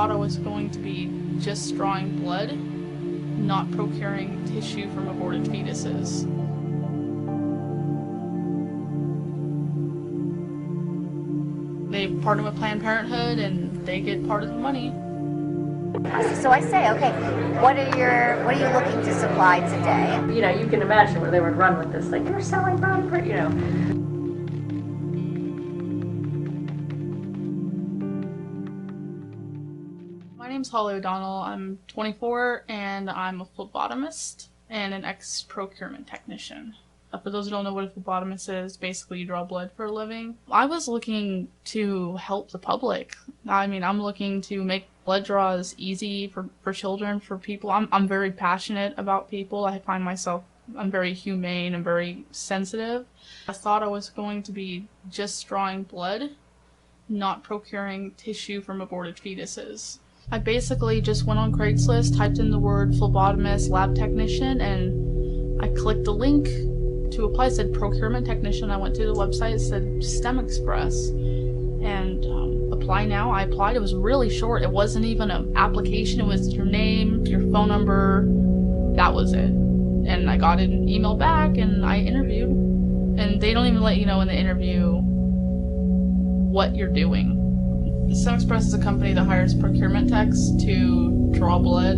thought I was going to be just drawing blood, not procuring tissue from aborted fetuses. They partner with Planned Parenthood and they get part of the money. So I say, okay, what are you looking to supply today? You know, you can imagine where they would run with this, like, you're selling blood for, you know. My name's Holly O'Donnell. I'm 24 and I'm a phlebotomist and an ex-procurement technician. For those who don't know what a phlebotomist is, basically you draw blood for a living. I was looking to help the public. I mean, I'm looking to make blood draws easy for children, for people. I'm very passionate about people. I find myself, I'm very humane and very sensitive. I thought I was going to be just drawing blood, not procuring tissue from aborted fetuses. I basically just went on Craigslist, typed in the word phlebotomist, lab technician, and I clicked the link to apply. It said procurement technician. I went to the website, it said STEM Express, and apply now. I applied. It was really short. It wasn't even an application. It was your name, your phone number, that was it. And I got an email back and I interviewed, and they don't even let you know in the interview what you're doing. STEM Express is a company that hires procurement techs to draw blood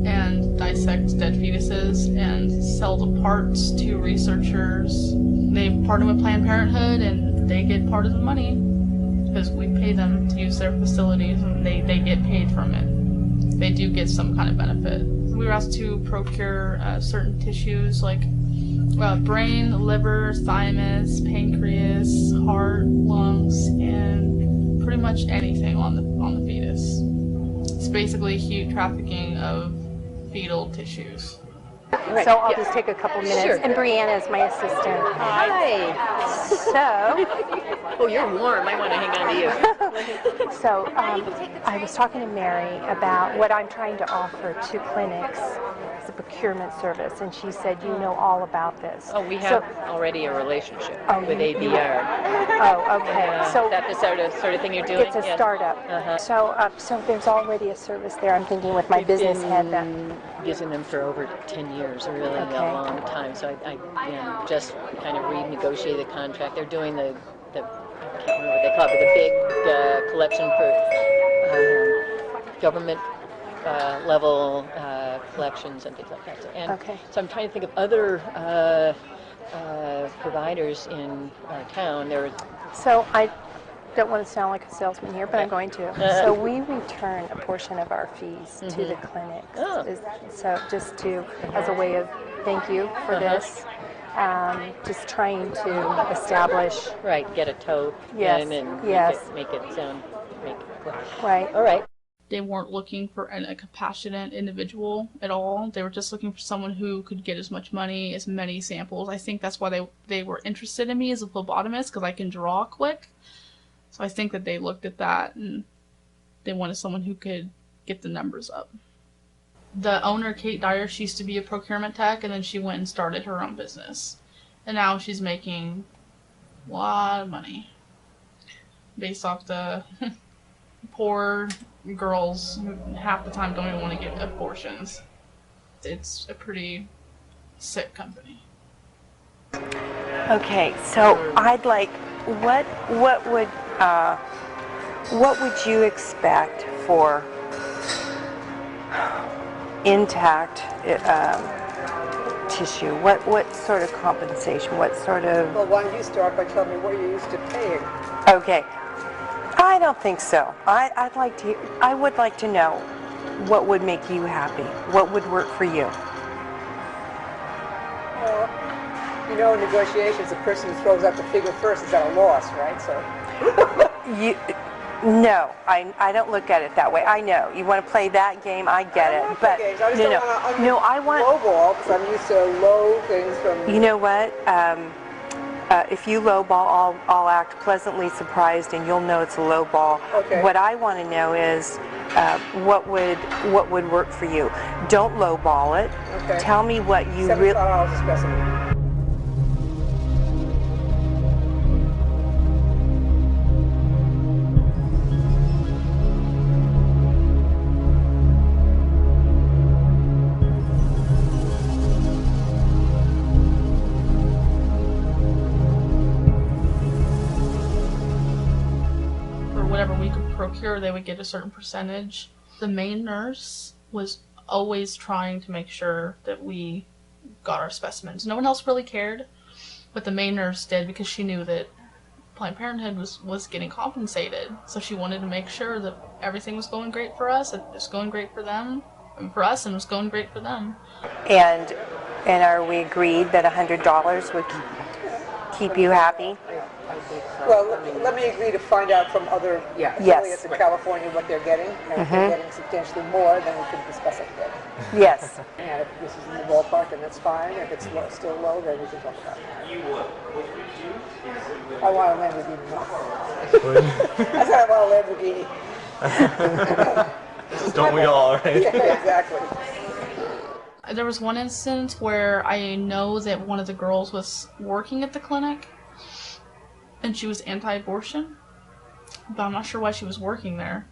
and dissect dead fetuses and sell the parts to researchers. They partner with Planned Parenthood and they get part of the money because we pay them to use their facilities and they get paid from it. They do get some kind of benefit. We were asked to procure certain tissues like brain, liver, thymus, pancreas, heart, lungs, and pretty much anything on the fetus. It's basically human trafficking of fetal tissues. Right. So I'll just take a couple minutes. Sure. And Brianna is my assistant. Hi. So, Oh, you're warm. I want to hang on to you. so I was talking to Mary about what I'm trying to offer to clinics as a procurement service, and she said, you know all about this. Oh, we have already a relationship with you- ABR. Oh, okay. So That the sort of thing you're doing? it's a Yes. startup. So there's already a service there. I'm thinking with my business head that. Using them for over 10 years, a really Okay. long time. So I just kind of renegotiated the contract. They're doing the I can't remember what they call it, but the big collection for government level collections and things like that. So I'm trying to think of other providers in our town. So I don't want to sound like a salesman here, but I'm going to. So we return a portion of our fees to the clinics. Oh. So just as a way of thank you for this, just trying to establish. Right, get a toe Yes, in and yes. make it cool. Right. All right. They weren't looking for a compassionate individual at all. They were just looking for someone who could get as much money, as many samples. I think that's why they were interested in me as a phlebotomist, because I can draw quick. So I think that they looked at that and they wanted someone who could get the numbers up. The owner, Kate Dyer, she used to be a procurement tech, and then she went and started her own business. And now she's making a lot of money based off the poor girls who half the time don't even want to get abortions. It's a pretty sick company. Okay, so I'd like, what would you expect for intact tissue? What sort of compensation? What sort of? Well, why don't you start by telling me what you're used to paying? Okay, I don't think so. I would like to know what would make you happy. What would work for you? Well, you know, in negotiations, the person who throws out the figure first is at a loss, right? So. No, I don't look at it that way. I know you want to play that game. I get it, but no, I want lowball because I'm used to low things from. You know what? If you lowball, I'll act pleasantly surprised, and you'll know it's a lowball. Okay. What I want to know is what would work for you. Don't lowball it. Okay. Tell me what you really. $75 a specimen. procure, they would get a certain percentage. The main nurse was always trying to make sure that we got our specimens. No one else really cared, but the main nurse did, because she knew that Planned Parenthood was getting compensated. So she wanted to make sure that everything was going great for us, it was going great for them, and for us, and it was going great for them. And are we agreed that $100 would keep you happy? Well, let me agree to find out from other affiliates in California what they're getting. And if they're getting substantially more, then we can discuss it then. Yes. And if this is in the ballpark, then that's fine. If it's still low, then we can talk about it. I want a Lamborghini. I said I want a Lamborghini. Don't we all, right? Yeah, exactly. There was one instance where I know that one of the girls was working at the clinic, and she was anti-abortion, but I'm not sure why she was working there.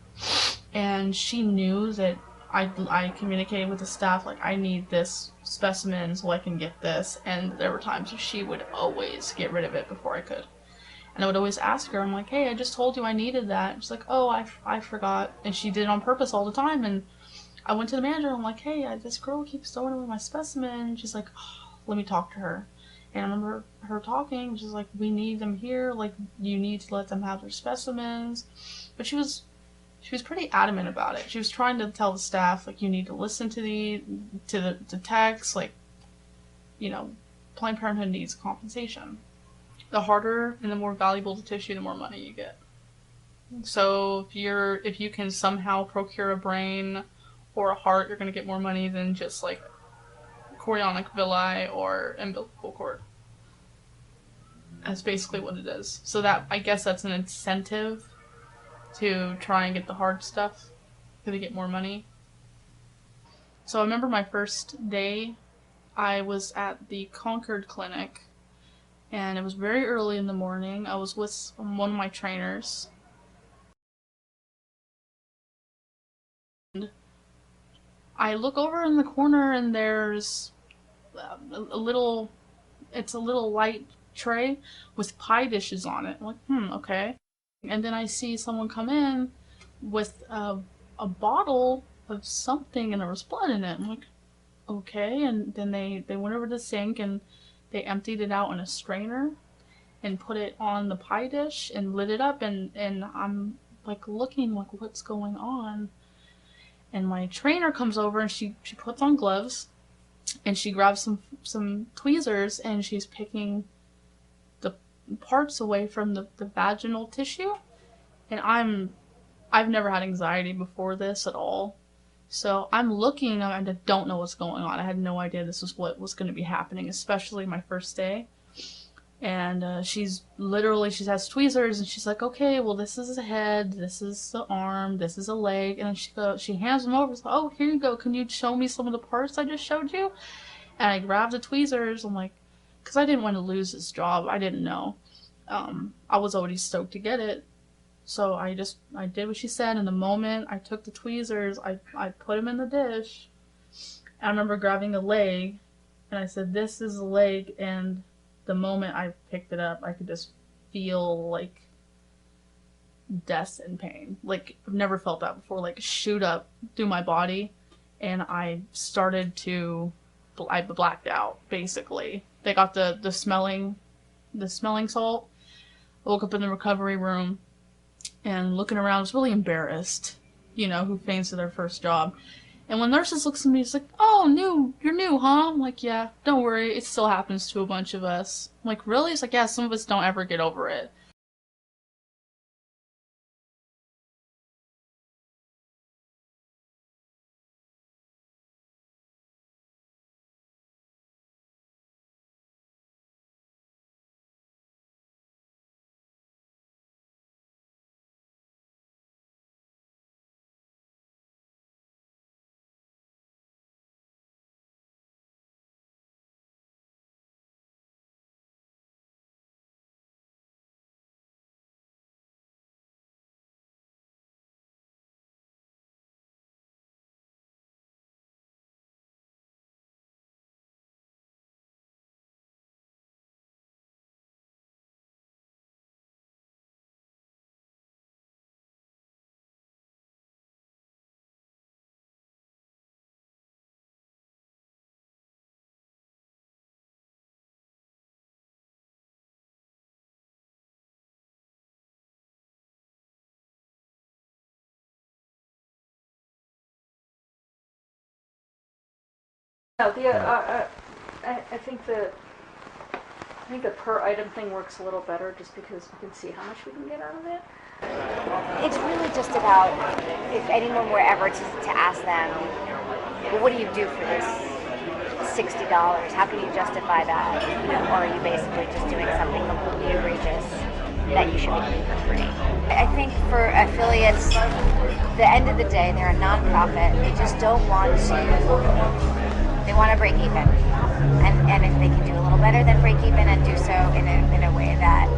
And she knew that I communicated with the staff, like, I need this specimen so I can get this, and there were times where she would always get rid of it before I could. And I would always ask her, I'm like, hey, I just told you I needed that. And she's like, oh, I forgot. And she did it on purpose all the time. And I went to the manager, I'm like, hey, this girl keeps throwing away my specimen. And she's like, oh, let me talk to her. And I remember her talking, she's like, we need them here, like, you need to let them have their specimens. But she was pretty adamant about it. She was trying to tell the staff, like, you need to listen to the text, like, you know, Planned Parenthood needs compensation. The harder and the more valuable the tissue, the more money you get. So if you can somehow procure a brain or a heart, you're going to get more money than just, like, chorionic villi or umbilical cord. That's basically what it is. So that, I guess that's an incentive to try and get the hard stuff, to get more money. So I remember my first day, I was at the Concord clinic, and it was very early in the morning. I was with one of my trainers. And I look over in the corner, and there's a little light tray with pie dishes on it. I'm like, okay. And then I see someone come in with a bottle of something, and there was blood in it. I'm like, okay. And then they went over to the sink, and they emptied it out in a strainer and put it on the pie dish and lit it up, and I'm like looking like, what's going on? And my trainer comes over, and she puts on gloves, and she grabs some tweezers, and she's picking the parts away from the vaginal tissue. And I've never had anxiety before this at all. So I'm looking, and I don't know what's going on. I had no idea this was what was going to be happening, especially my first day. And she has tweezers, and she's like, okay, well, this is the head, this is the arm, this is a leg. And she hands them over. So, oh, here you go. Can you show me some of the parts I just showed you? And I grabbed the tweezers. I'm like, because I didn't want to lose this job. I didn't know. I was already stoked to get it. So I did what she said. And the moment I took the tweezers, I put them in the dish. And I remember grabbing a leg, and I said, this is a leg. And the moment I picked it up, I could just feel, like, death and pain. Like, I've never felt that before, like, shoot up through my body. And I blacked out, basically. They got the smelling salt. I woke up in the recovery room, and looking around, I was really embarrassed, who faints to their first job. And when nurses looks at me, it's like, oh, you're new, huh? I'm like, yeah, don't worry, it still happens to a bunch of us. I'm like, really? It's like, yeah, some of us don't ever get over it. No, I think the per item thing works a little better just because we can see how much we can get out of it. It's really just about if anyone were ever to ask them, well, what do you do for this $60? How can you justify that? Or are you basically just doing something completely egregious that you should be doing for free? I think for affiliates, the end of the day, they're a nonprofit. They just don't want to, they want to break even. And if they can do a little better than break even and do so in a way that